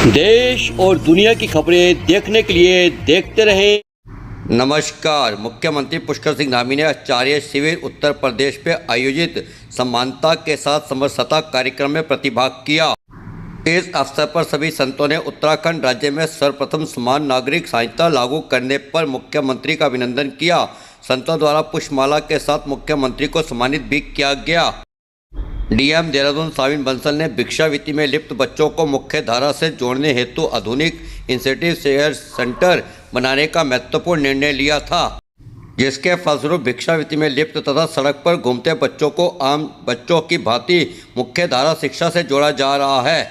देश और दुनिया की खबरें देखने के लिए देखते रहें। नमस्कार। मुख्यमंत्री पुष्कर सिंह धामी ने आचार्य शिविर उत्तर प्रदेश में आयोजित समानता के साथ समरसता कार्यक्रम में प्रतिभाग किया। इस अवसर पर सभी संतों ने उत्तराखंड राज्य में सर्वप्रथम समान नागरिक संहिता लागू करने पर मुख्यमंत्री का अभिनंदन किया। संतों द्वारा पुष्पमाला के साथ मुख्यमंत्री को सम्मानित भी किया गया। डीएम देहरादून साविन बंसल ने भिक्षावृत्ति में लिप्त बच्चों को मुख्य धारा से जोड़ने हेतु आधुनिक इंसेंटिव शेयर सेंटर बनाने का महत्वपूर्ण निर्णय लिया था, जिसके फलस्वरूप भिक्षावृत्ति में लिप्त तथा सड़क पर घूमते बच्चों को आम बच्चों की भांति मुख्य धारा शिक्षा से जोड़ा जा रहा है।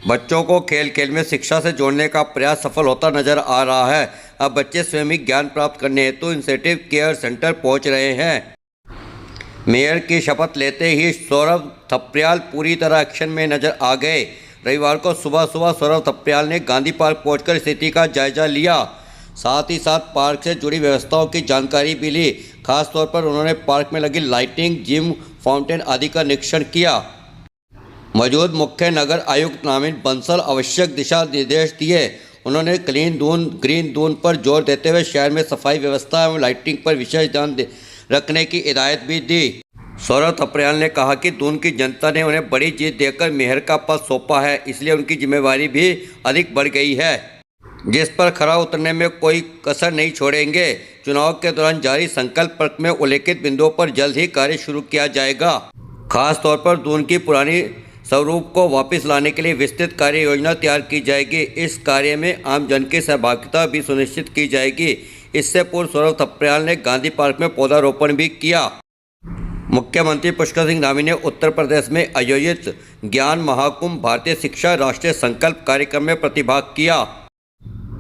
बच्चों को खेल खेल में शिक्षा से जोड़ने का प्रयास सफल होता नजर आ रहा है। अब बच्चे स्वयं ही ज्ञान प्राप्त करने हेतु इंसेंटिव केयर सेंटर पहुंच रहे हैं। मेयर की शपथ लेते ही सौरभ थपड़ियाल पूरी तरह एक्शन में नजर आ गए। रविवार को सुबह सौरभ थपड़ियाल ने गांधी पार्क पहुंचकर स्थिति का जायजा लिया। साथ ही साथ पार्क से जुड़ी व्यवस्थाओं की जानकारी भी ली। खास तौर पर उन्होंने पार्क में लगी लाइटिंग, जिम, फाउंटेन आदि का निरीक्षण किया। मौजूद मुख्य नगर आयुक्त नामिन बंसल आवश्यक दिशा निर्देश दिए। उन्होंने क्लीन दून ग्रीन दून पर जोर देते हुए शहर में सफाई व्यवस्था एवं लाइटिंग पर विशेष ध्यान रखने की हिदायत भी दी। सौरभ थपड़ियाल ने कहा कि दून की जनता ने उन्हें बड़ी जीत देकर मेयर का पद सौंपा है, इसलिए उनकी जिम्मेवारी भी अधिक बढ़ गई है, जिस पर खरा उतरने में कोई कसर नहीं छोड़ेंगे। चुनाव के दौरान जारी संकल्प पत्र में उल्लेखित बिंदुओं पर जल्द ही कार्य शुरू किया जाएगा। खास तौर पर दून की पुरानी स्वरूप को वापस लाने के लिए विस्तृत कार्य योजना तैयार की जाएगी। इस कार्य में आम जन की सहभागिता भी सुनिश्चित की जाएगी। इससे पूर्व सौरभ थपड़ियाल ने गांधी पार्क में पौधारोपण भी किया। मुख्यमंत्री पुष्कर सिंह धामी ने उत्तर प्रदेश में आयोजित ज्ञान महाकुंभ भारतीय शिक्षा राष्ट्रीय संकल्प कार्यक्रम में प्रतिभाग किया।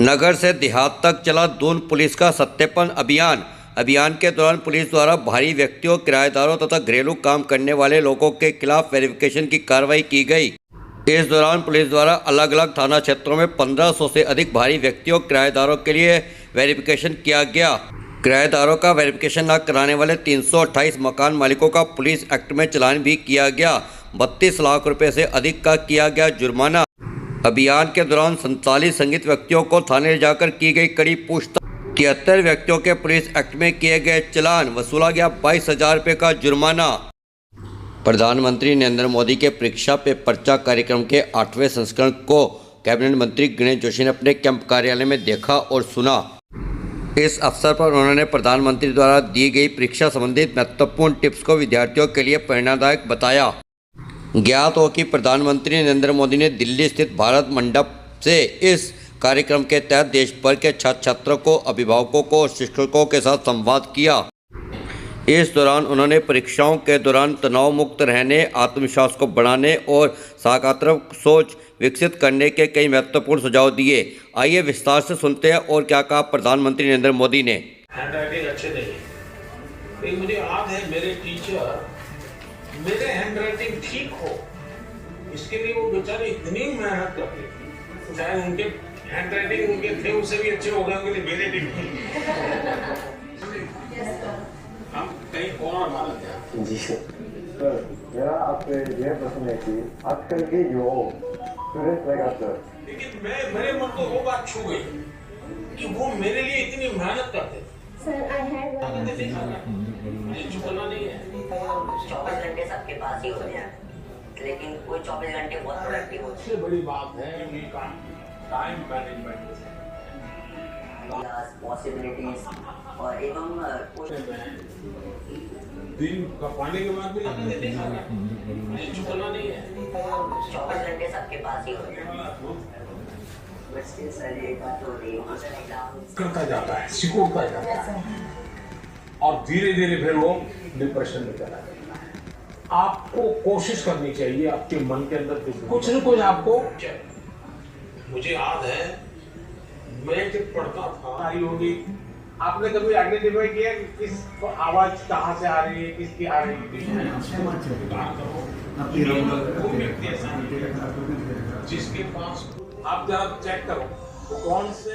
नगर से देहात तक चला दून पुलिस का सत्यापन अभियान के दौरान पुलिस द्वारा भारी व्यक्तियों, किराएदारों तथा घरेलू काम करने वाले लोगों के खिलाफ वेरिफिकेशन की कार्रवाई की गई। इस दौरान पुलिस द्वारा अलग अलग थाना क्षेत्रों में 1500 से अधिक भारी व्यक्तियों, किराएदारों के लिए वेरिफिकेशन किया गया। किराएदारों का वेरिफिकेशन न कराने वाले 328 मकान मालिकों का पुलिस एक्ट में चालान भी किया गया। 32 लाख रुपए से अधिक का किया गया जुर्माना। अभियान के दौरान 47 संदिग्ध व्यक्तियों को थाने ले जाकर की गई कड़ी पूछताछ। 73 व्यक्तियों के पुलिस एक्ट में किए गए चालान, वसूला गया 22,000 रुपये का जुर्माना। प्रधानमंत्री नरेंद्र मोदी के परीक्षा पे पर्चा कार्यक्रम के 8वें संस्करण को कैबिनेट मंत्री गणेश जोशी ने अपने कैंप कार्यालय में देखा और सुना। इस अवसर पर उन्होंने प्रधानमंत्री द्वारा दी गई परीक्षा संबंधित महत्वपूर्ण टिप्स को विद्यार्थियों के लिए प्रेरणादायक बताया। ज्ञात हो कि प्रधानमंत्री नरेंद्र मोदी ने दिल्ली स्थित भारत मंडप से इस कार्यक्रम के तहत देश भर के छात्र छात्रों को, अभिभावकों को और शिक्षकों के साथ संवाद किया। इस दौरान उन्होंने परीक्षाओं के दौरान तनाव मुक्त रहने, आत्मविश्वास को बढ़ाने और सकारात्मक सोच विकसित करने के कई महत्वपूर्ण सुझाव दिए। आइए विस्तार से सुनते हैं और क्या कहा प्रधानमंत्री नरेंद्र मोदी ने। हैंडराइटिंग अच्छे नहीं है। मुझे याद है मेरे टीचर मेरे हैंडराइटिंग ठीक हो इसके लिए वो बेचारे इतनी मेहनत करते थे। चाहे उनके हैंडराइटिंग उनके थे उससे भी अच्छे हो गए होंगे मेरे ठीक हम कहीं और मानते हैं। जी सर, मेरा आपसे यह प्रश्न है कि आजकल के जो स्टूडेंट रहेगा सर, लेकिन मेरे मन को वो बात छू गई कि वो मेरे लिए इतनी मेहनत करते सर। झुकना नहीं है। 24 घंटे सबके पास ही होते हैं, लेकिन कोई 24 घंटे बहुत प्रोडक्टिव होते हैं। सबसे बड़ी बात है ये टाइम मैनेजमेंट, पॉसिबिलिटीज और एवं दिन का पानी के बाद भी झुकना नहीं है। 24 घंटे सबके पास ही होते हैं, करता जाता है, सिकुड़ता जाता है और धीरे धीरे फिर वो डिप्रेशन में चला जाता है। आपको कोशिश करनी चाहिए आपके मन के अंदर कुछ न कुछ आपको। मुझे याद है मैं जब पढ़ता था आई होगी, आपने कभी आइडेंटिफाई किया कि किस आवाज कहाँ से आ रही है, किसकी आ रही है? जिसके पास आप जरा चेक करो कौन से